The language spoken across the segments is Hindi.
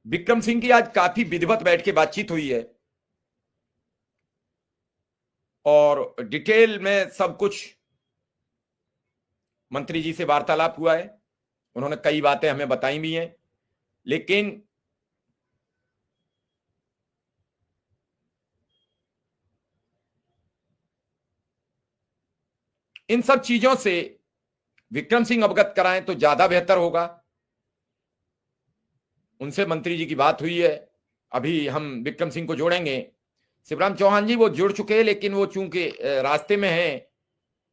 विक्रम सिंह की आज काफी विधिवत बैठ के बातचीत हुई है और डिटेल में सब कुछ मंत्री जी से वार्तालाप हुआ है। उन्होंने कई बातें हमें बताई भी हैं, लेकिन इन सब चीजों से विक्रम सिंह अवगत कराएं तो ज्यादा बेहतर होगा। उनसे मंत्री जी की बात हुई है, अभी हम विक्रम सिंह को जोड़ेंगे। शिवराम चौहान जी वो जुड़ चुके हैं, लेकिन वो चूंकि रास्ते में हैं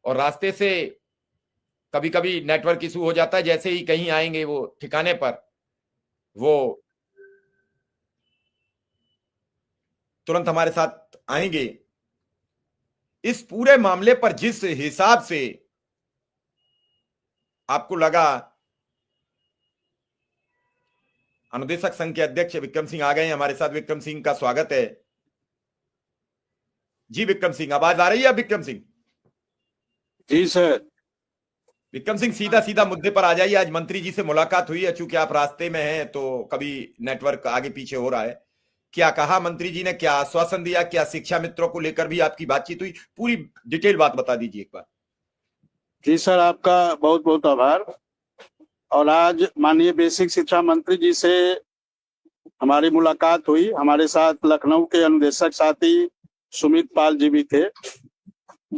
और रास्ते से कभी कभी नेटवर्क इशू हो जाता है, जैसे ही कहीं आएंगे वो ठिकाने पर वो तुरंत हमारे साथ आएंगे। इस पूरे मामले पर जिस हिसाब से आपको लगा, अनुदेशक संघ के अध्यक्ष विक्रम सिंह आ गए हैं हमारे साथ। विक्रम सिंह का स्वागत है। जी विक्रम सिंह, आवाज आ रही है? विक्रम सिंह जी सर। विक्रम सिंह सीधा सीधा मुद्दे पर आ जाइए। आज मंत्री जी से मुलाकात हुई है, चूंकि आप रास्ते में हैं तो कभी नेटवर्क आगे पीछे हो रहा है। क्या कहा मंत्री जी ने, क्या आश्वासन दिया, क्या शिक्षा मित्रों को लेकर भी आपकी बातचीत हुई? पूरी डिटेल बात बता दीजिए एक बार। जी सर, आपका बहुत बहुत आभार। और आज माननीय बेसिक शिक्षा मंत्री जी से हमारी मुलाकात हुई। हमारे साथ लखनऊ के अनुदेशक साथी सुमित पाल जी भी थे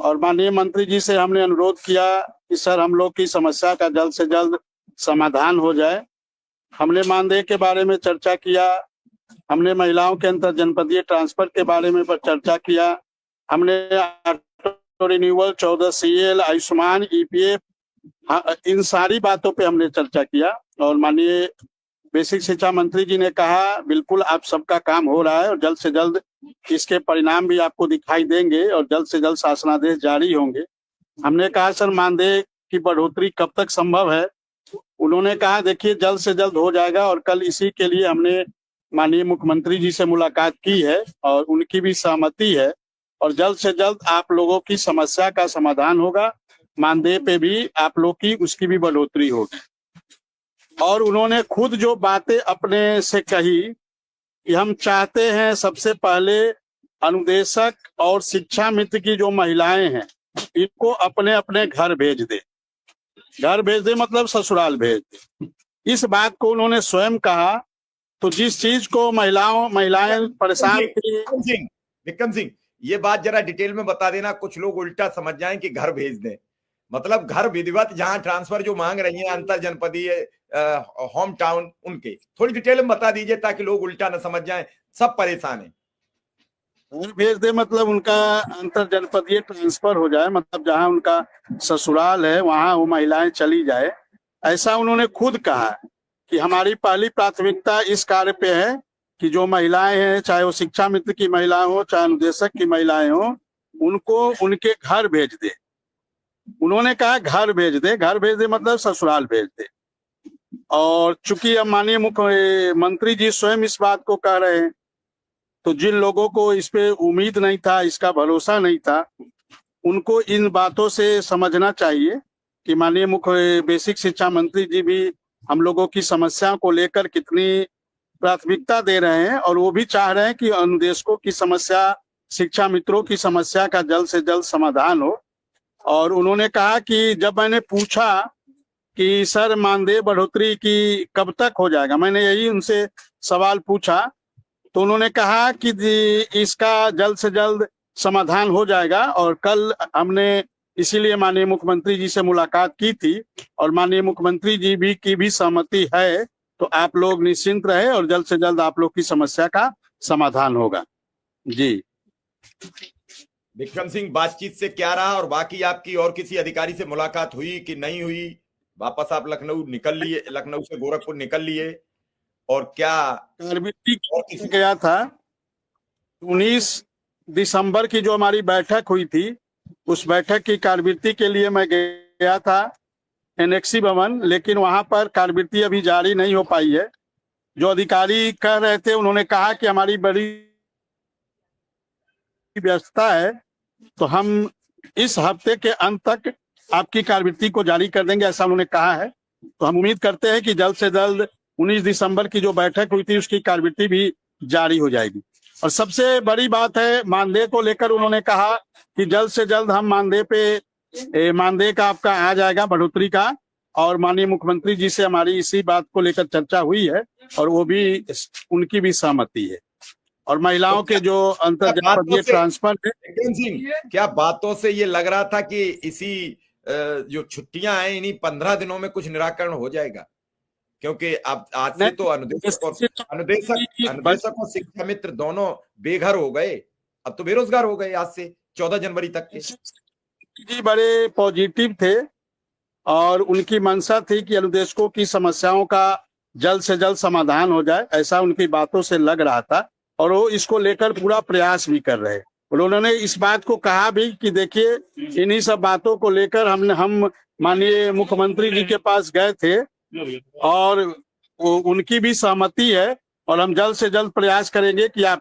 और माननीय मंत्री जी से हमने अनुरोध किया कि सर हम लोग की समस्या का जल्द से जल्द समाधान हो जाए। हमने मानदेय के बारे में चर्चा किया, हमने महिलाओं के अंतर जनपदीय ट्रांसफर के बारे में चर्चा किया, हमने रिन्यूअल 14 CL, आयुष्मान, EPF, इन सारी बातों पे हमने चर्चा किया। और माननीय बेसिक शिक्षा मंत्री जी ने कहा बिल्कुल आप सबका काम हो रहा है और जल्द से जल्द इसके परिणाम भी आपको दिखाई देंगे और जल्द से जल्द शासनादेश जारी होंगे। हमने कहा सर मानदेय की बढ़ोतरी कब तक संभव है? उन्होंने कहा देखिए जल्द से जल्द हो जाएगा। और कल इसी के लिए हमने माननीय मुख्यमंत्री जी से मुलाकात की है और उनकी भी सहमति है और जल्द से जल्द आप लोगों की समस्या का समाधान होगा। मानदेय पे भी आप लोग की उसकी भी बढ़ोतरी होगी। और उन्होंने खुद जो बातें अपने से कही कि हम चाहते हैं सबसे पहले अनुदेशक और शिक्षा मित्र की जो महिलाएं हैं इनको अपने अपने घर भेज दे। घर भेज दे मतलब ससुराल भेज दे। इस बात को उन्होंने स्वयं कहा। तो जिस चीज को महिलाएं परेशान थी। विक्रम सिंह, ये बात जरा डिटेल में बता देना, कुछ लोग उल्टा समझ जाएं कि घर भेज दें। मतलब घर विधिवत जहां ट्रांसफर जो मांग रही है अंतर जनपदीय होम टाउन, उनके थोड़ी डिटेल में बता दीजिए ताकि लोग उल्टा न समझ जाएं, सब परेशान हैं। घर भेज दे मतलब उनका अंतर जनपदीय ट्रांसफर हो जाए, मतलब जहां उनका ससुराल है वहां वो महिलाएं चली जाए। ऐसा उन्होंने खुद कहा कि हमारी पहली प्राथमिकता इस कार्य पे है कि जो महिलाएं हैं, चाहे वो शिक्षा मित्र की महिलाएं हो चाहे अनुदेशक की महिलाएं हो, उनको उनके घर भेज दे। उन्होंने कहा घर भेज दे। घर भेज दे मतलब ससुराल भेज दे। और चूंकि अब माननीय मुख्यमंत्री जी स्वयं इस बात को कह रहे हैं तो जिन लोगों को इस पे उम्मीद नहीं था, इसका भरोसा नहीं था, उनको इन बातों से समझना चाहिए कि माननीय मुख्य बेसिक शिक्षा मंत्री जी भी हम लोगों की समस्याओं को लेकर कितनी प्राथमिकता दे रहे हैं और वो भी चाह रहे हैं कि अनुदेशकों की समस्या, शिक्षा मित्रों की समस्या का जल्द से जल्द समाधान हो। और उन्होंने कहा कि जब मैंने पूछा कि सर मानदेय बढ़ोतरी की कब तक हो जाएगा, मैंने यही उनसे सवाल पूछा, तो उन्होंने कहा कि इसका जल्द से जल्द समाधान हो जाएगा। और कल हमने इसीलिए माननीय मुख्यमंत्री जी से मुलाकात की थी और माननीय मुख्यमंत्री जी भी की भी सहमति है। तो आप लोग निश्चिंत रहे और जल्द से जल्द आप लोग की समस्या का समाधान होगा। जी विक्रम सिंह, बातचीत से क्या रहा और बाकी आपकी और किसी अधिकारी से मुलाकात हुई कि नहीं हुई? वापस आप लखनऊ निकल लिए, लखनऊ से गोरखपुर निकल लिए और क्या गया था 19 दिसंबर की जो हमारी बैठक हुई थी, उस बैठक की कार्यवृत्ति के लिए मैं गया था एनेक्सी भवन, लेकिन वहां पर कार्यवृत्ति अभी जारी नहीं हो पाई है। जो अधिकारी कह रहे थे उन्होंने कहा कि हमारी बड़ी व्यस्तता है तो हम इस हफ्ते के अंत तक आपकी कार्यवृत्ति को जारी कर देंगे, ऐसा उन्होंने कहा है। तो हम उम्मीद करते हैं कि जल्द से जल्द 19 दिसंबर की जो बैठक हुई थी उसकी कार्यविधि भी जारी हो जाएगी। और सबसे बड़ी बात है मानदेय को लेकर उन्होंने कहा कि जल्द से जल्द हम मानदेय का आपका आ जाएगा बढ़ोतरी का, और माननीय मुख्यमंत्री जी से हमारी इसी बात को लेकर चर्चा हुई है और वो भी उनकी भी सहमति है। और महिलाओं के जो अंतर जनपदीय ट्रांसफर है, विक्रम सिंह, क्या बातों से ये लग रहा था कि इसी जो छुट्टियां हैं इन्हीं 15 दिनों में कुछ निराकरण हो जाएगा? क्योंकि अब आज से तो अनुदेशक और शिक्षा मित्र दोनों बेघर हो गए, अब तो बेरोजगार हो गए आज से 14 जनवरी तक के। जी बड़े पॉजिटिव थे और उनकी मंशा थी कि अनुदेशकों की समस्याओं का जल्द से जल्द समाधान हो जाए, ऐसा उनकी बातों से लग रहा था और वो इसको लेकर पूरा प्रयास भी कर रहे। उन्होंने इस बात को कहा भी कि देखिए इन्हीं सब बातों को लेकर हम माननीय मुख्यमंत्री जी के पास गए थे और उनकी भी सहमति है और हम जल्द से जल्द प्रयास करेंगे कि आप